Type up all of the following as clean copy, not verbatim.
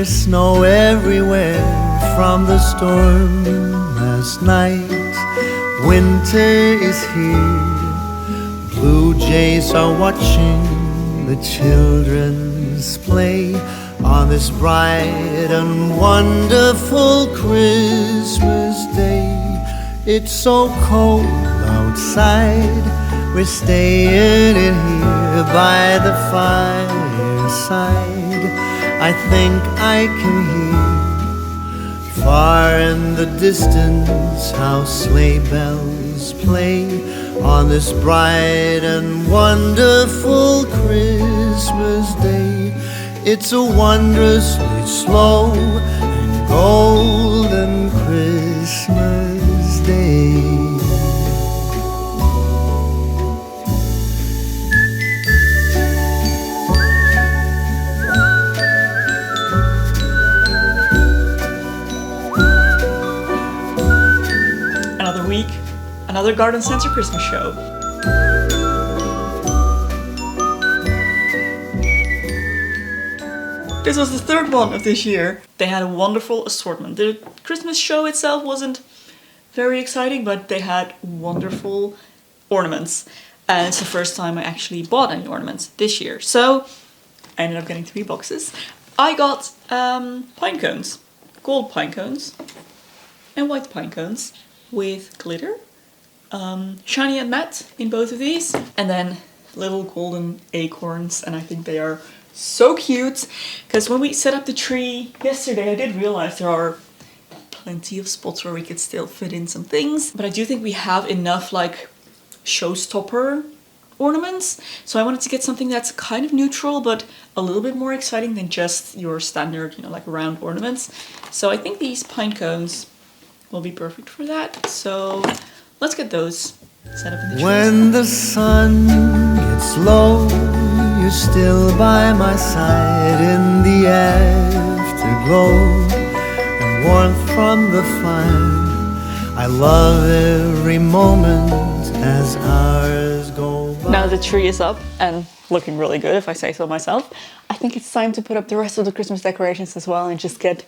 There's snow everywhere from the storm last night. Winter is here. Blue jays are watching the children's play on this bright and wonderful Christmas day. It's so cold outside, we're staying in here by the fireside. I think I can hear far in the distance how sleigh bells play on this bright and wonderful Christmas day. It's a wondrously slow and golden Christmas day. Another week, another Garden Center Christmas show. This was the third one of this year. They had a wonderful assortment. The Christmas show itself wasn't very exciting, but they had wonderful ornaments. And it's the first time I actually bought any ornaments this year. So I ended up getting 3 boxes. I got pine cones, gold pine cones and white pine cones with glitter. Shiny and matte in both of these. And then little golden acorns, and I think they are so cute, because when we set up the tree yesterday, I did realize there are plenty of spots where we could still fit in some things, but I do think we have enough like showstopper ornaments. So I wanted to get something that's kind of neutral, but a little bit more exciting than just your standard, you know, like round ornaments. So I think these pine cones will be perfect for that. So let's get those set up in the tree. When the sun gets low, you're still by my side in the afterglow and warmth from the fire. I love every moment as hours go by. Now the tree is up and looking really good, if I say so myself. I think it's time to put up the rest of the Christmas decorations as well and just get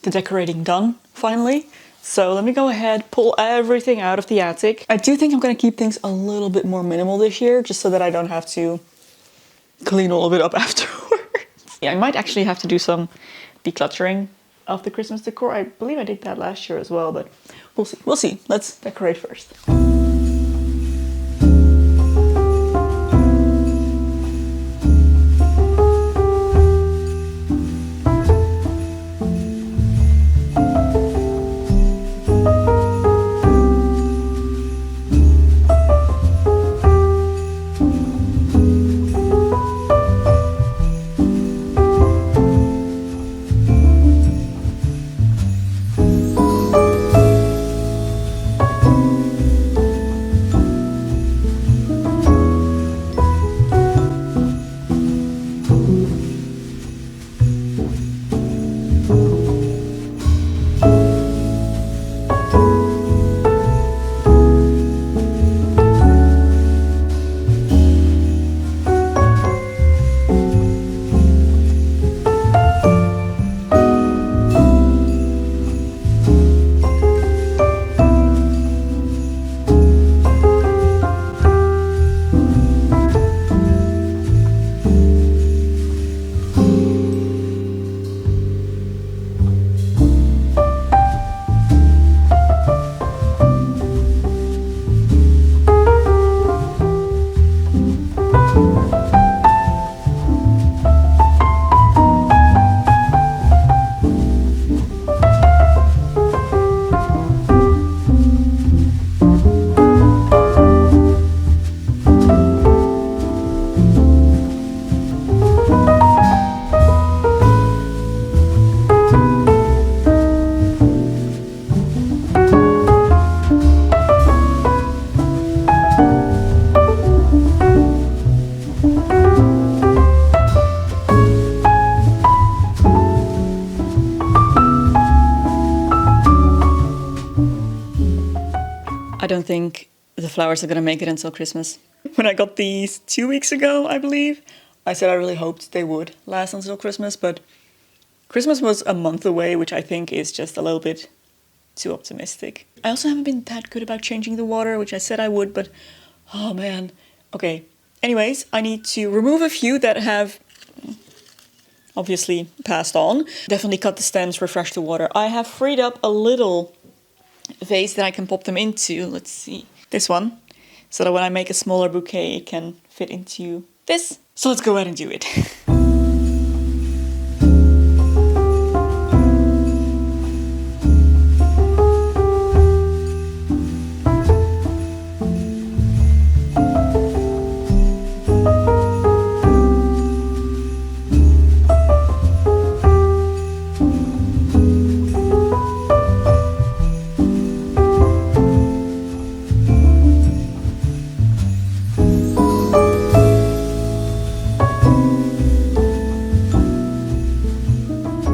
the decorating done finally. So let me go ahead, pull everything out of the attic. I do think I'm going to keep things a little bit more minimal this year, just so that I don't have to clean all of it up afterwards. Yeah, I might actually have to do some decluttering of the Christmas decor. I believe I did that last year as well, but we'll see. We'll see. Let's decorate first. I don't think the flowers are gonna make it until Christmas. When I got these 2 weeks ago, I believe, I said I really hoped they would last until Christmas, but Christmas was a month away, which I think is just a little bit too optimistic. I also haven't been that good about changing the water, which I said I would, but oh man. Okay. Anyways, I need to remove a few that have obviously passed on. Definitely cut the stems, refresh the water. I have freed up a little vase that I can pop them into. Let's see. This one. So that when I make a smaller bouquet, it can fit into this. So let's go ahead and do it.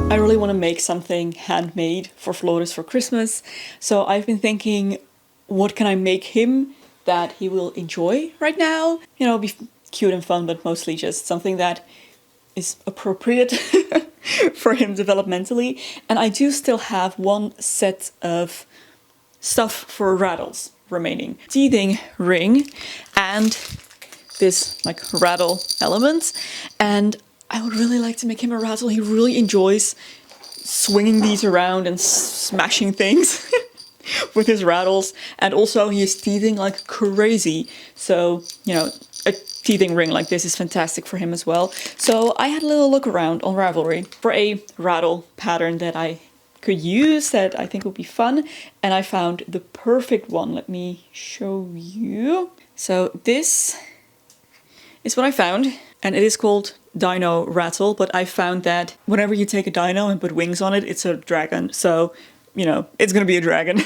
I really want to make something handmade for Floris for Christmas. So I've been thinking, what can I make him that he will enjoy right now? You know, be cute and fun, but mostly just something that is appropriate for him developmentally. And I do still have one set of stuff for rattles remaining. Teething ring and this like rattle element. And I would really like to make him a rattle. He really enjoys swinging these around and smashing things with his rattles. And also he is teething like crazy. So, you know, a teething ring like this is fantastic for him as well. So I had a little look around on Ravelry for a rattle pattern that I could use that I think would be fun. And I found the perfect one. Let me show you. So this is what I found. And it is called Dino Rattle, but I found that whenever you take a dino and put wings on it, it's a dragon. So, you know, it's gonna be a dragon.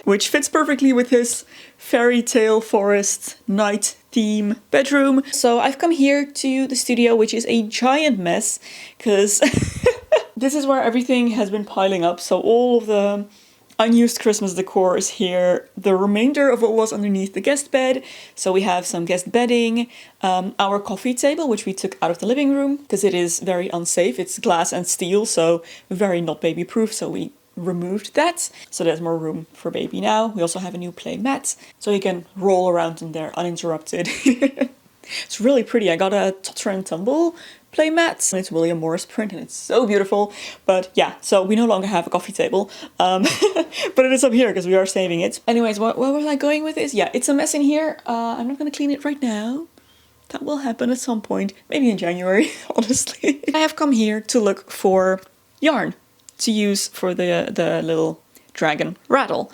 Which fits perfectly with his fairy tale forest night theme bedroom. So I've come here to the studio, which is a giant mess, because this is where everything has been piling up. So all of the unused Christmas decor is here. The remainder of what was underneath the guest bed. So we have some guest bedding, our coffee table, which we took out of the living room because it is very unsafe. It's glass and steel, so very not baby proof. So we removed that. So there's more room for baby now. We also have a new play mat, so he can roll around in there uninterrupted. It's really pretty. I got a Totter and Tumble play mat. It's William Morris print and it's so beautiful. But yeah, so we no longer have a coffee table. But it is up here because we are saving it. Anyways, where was I going with this? Yeah, it's a mess in here. I'm not going to clean it right now. That will happen at some point. Maybe in January, honestly. I have come here to look for yarn to use for the little dragon rattle.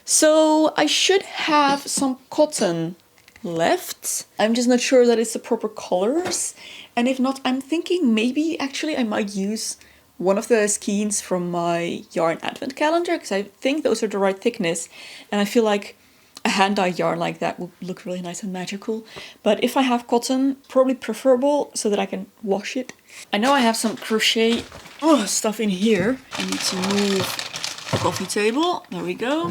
So I should have some cotton left. I'm just not sure that it's the proper colors. And if not, I'm thinking maybe actually I might use one of the skeins from my yarn advent calendar, because I think those are the right thickness. And I feel like a hand-dyed yarn like that would look really nice and magical. But if I have cotton, probably preferable so that I can wash it. I know I have some crochet stuff in here. I need to move the coffee table. There we go.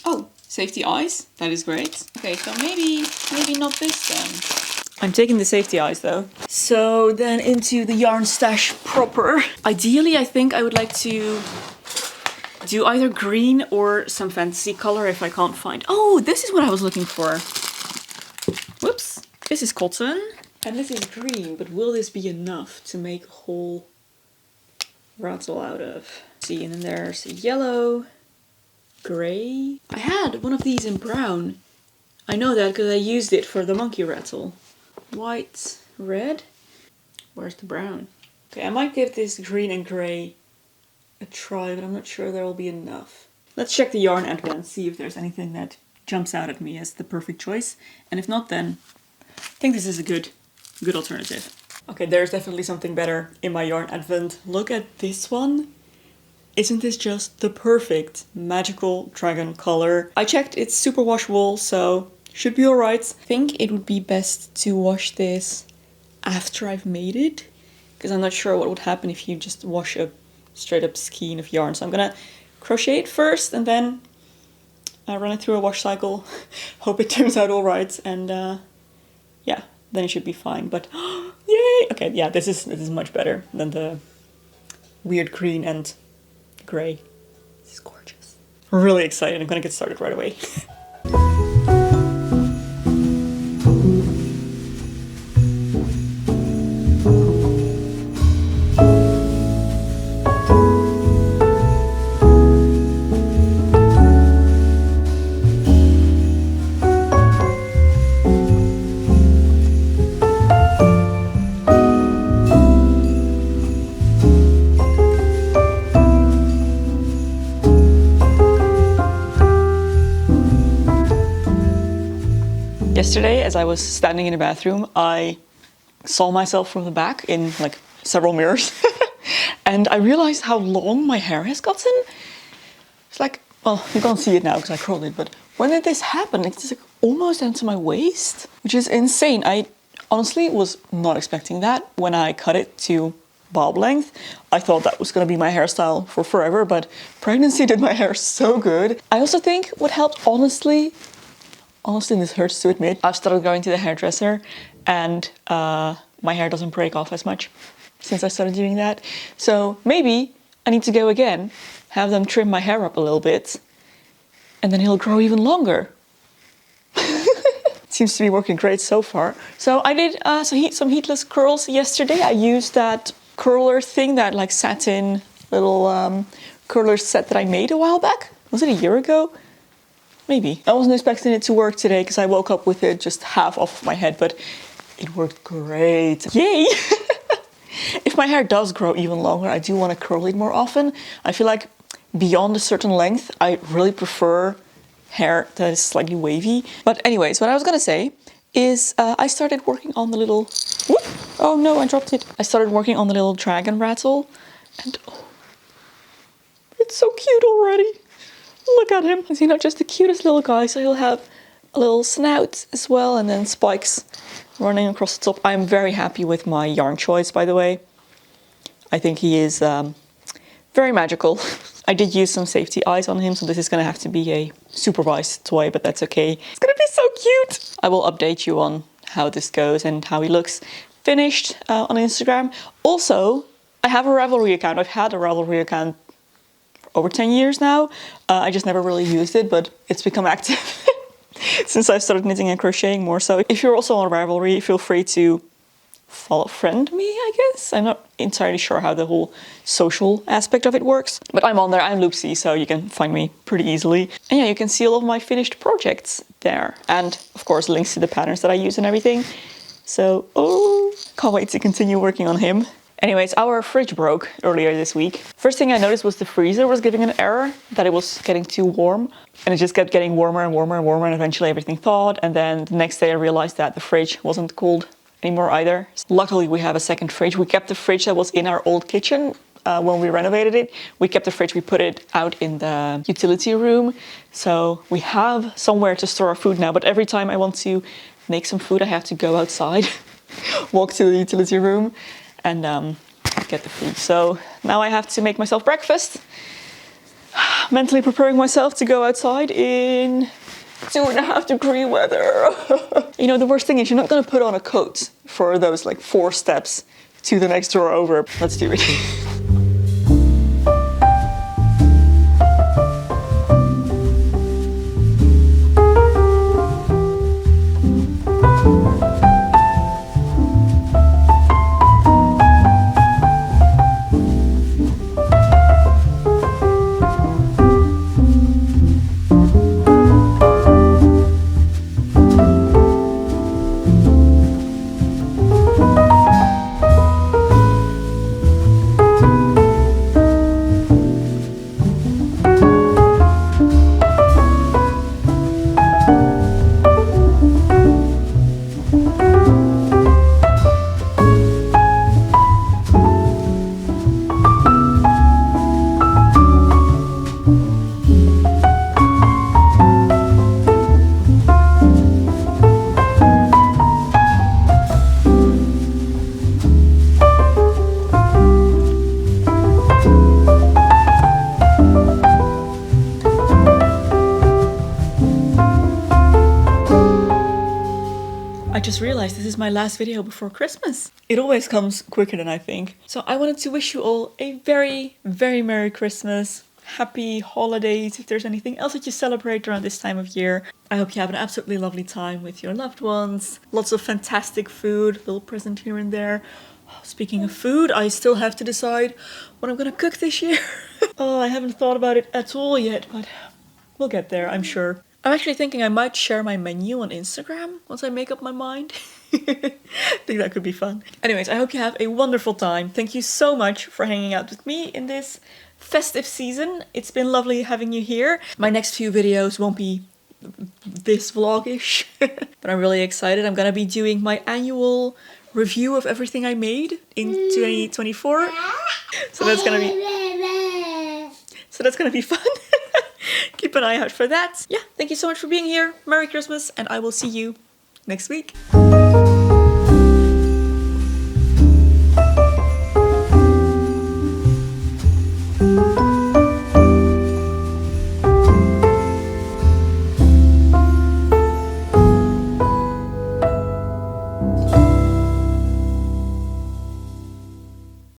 Oh, safety eyes. That is great. Okay, so maybe not this then. I'm taking the safety eyes though. So then into the yarn stash proper. Ideally, I think I would like to do either green or some fantasy color if I can't find. Oh, this is what I was looking for. Whoops. This is cotton and this is green, but will this be enough to make a whole rattle out of? See, and then there's yellow, gray. I had one of these in brown. I know that because I used it for the monkey rattle. White, red. Where's the brown? Okay, I might give this green and gray a try, but I'm not sure there will be enough. Let's check the yarn advent and see if there's anything that jumps out at me as the perfect choice. And if not, then I think this is a good alternative. Okay, there's definitely something better in my yarn advent. Look at this one. Isn't this just the perfect magical dragon color? I checked, it's superwash wool, so should be alright. I think it would be best to wash this after I've made it, because I'm not sure what would happen if you just wash a straight up skein of yarn. So I'm gonna crochet it first and then run it through a wash cycle. Hope it turns out alright, and yeah, then it should be fine. But yay! Yay! Okay, yeah, this is much better than the weird green and grey. This is gorgeous. Really excited. I'm gonna get started right away. Yesterday, as I was standing in the bathroom, I saw myself from the back in like several mirrors and I realized how long my hair has gotten. It's like, well, you can't see it now because I curled it, but when did this happen? It's just like almost down to my waist, which is insane. I honestly was not expecting that when I cut it to bob length. I thought that was going to be my hairstyle for forever, but pregnancy did my hair so good. I also think what helped, honestly, this hurts to admit, I've started going to the hairdresser and my hair doesn't break off as much since I started doing that. So maybe I need to go again, have them trim my hair up a little bit, and then it'll grow even longer. Seems to be working great so far. So I did some heatless curls yesterday. I used that curler thing, that like satin little curler set that I made a while back. Was it a year ago? Maybe. I wasn't expecting it to work today because I woke up with it just half off my head, but it worked great. Yay! If my hair does grow even longer, I do want to curl it more often. I feel like beyond a certain length, I really prefer hair that is slightly wavy. But anyways, what I was gonna say is I started working on the little... Whoop! Oh no, I dropped it. I started working on the little dragon rattle and oh, it's so cute already. Look at him. Is he not just the cutest little guy? So he'll have a little snout as well and then spikes running across the top. I'm very happy with my yarn choice, by the way. I think he is very magical. I did use some safety eyes on him, so this is going to have to be a supervised toy, but that's okay. It's going to be so cute. I will update you on how this goes and how he looks finished on Instagram. Also, I have a Ravelry account. I've had a Ravelry account over 10 years now. I just never really used it, but it's become active since I started knitting and crocheting more. So if you're also on Ravelry, feel free to friend me, I guess. I'm not entirely sure how the whole social aspect of it works, but I'm on there. I'm Loepsie, so you can find me pretty easily. And yeah, you can see all of my finished projects there. And of course, links to the patterns that I use and everything. So, oh, can't wait to continue working on him. Anyways, our fridge broke earlier this week. First thing I noticed was the freezer was giving an error, that it was getting too warm. And it just kept getting warmer and warmer and warmer, and eventually everything thawed. And then the next day I realized that the fridge wasn't cooled anymore either. Luckily, we have a second fridge. We kept the fridge that was in our old kitchen when we renovated it. We kept the fridge, we put it out in the utility room. So we have somewhere to store our food now, but every time I want to make some food, I have to go outside, walk to the utility room, and get the food. So now I have to make myself breakfast. Mentally preparing myself to go outside in 2.5-degree weather. You know, the worst thing is you're not going to put on a coat for those like 4 steps to the next door over. Let's do it. I just realized this is my last video before Christmas. It always comes quicker than I think. So I wanted to wish you all a very, very Merry Christmas. Happy holidays, if there's anything else that you celebrate around this time of year. I hope you have an absolutely lovely time with your loved ones. Lots of fantastic food, a little present here and there. Speaking of food, I still have to decide what I'm gonna cook this year. Oh, I haven't thought about it at all yet, but we'll get there, I'm sure. I'm actually thinking I might share my menu on Instagram once I make up my mind. I think that could be fun. Anyways, I hope you have a wonderful time. Thank you so much for hanging out with me in this festive season. It's been lovely having you here. My next few videos won't be this vlog-ish, but I'm really excited. I'm gonna be doing my annual review of everything I made in 2024. So that's gonna be fun. Keep an eye out for that. Yeah, thank you so much for being here. Merry Christmas, and I will see you next week.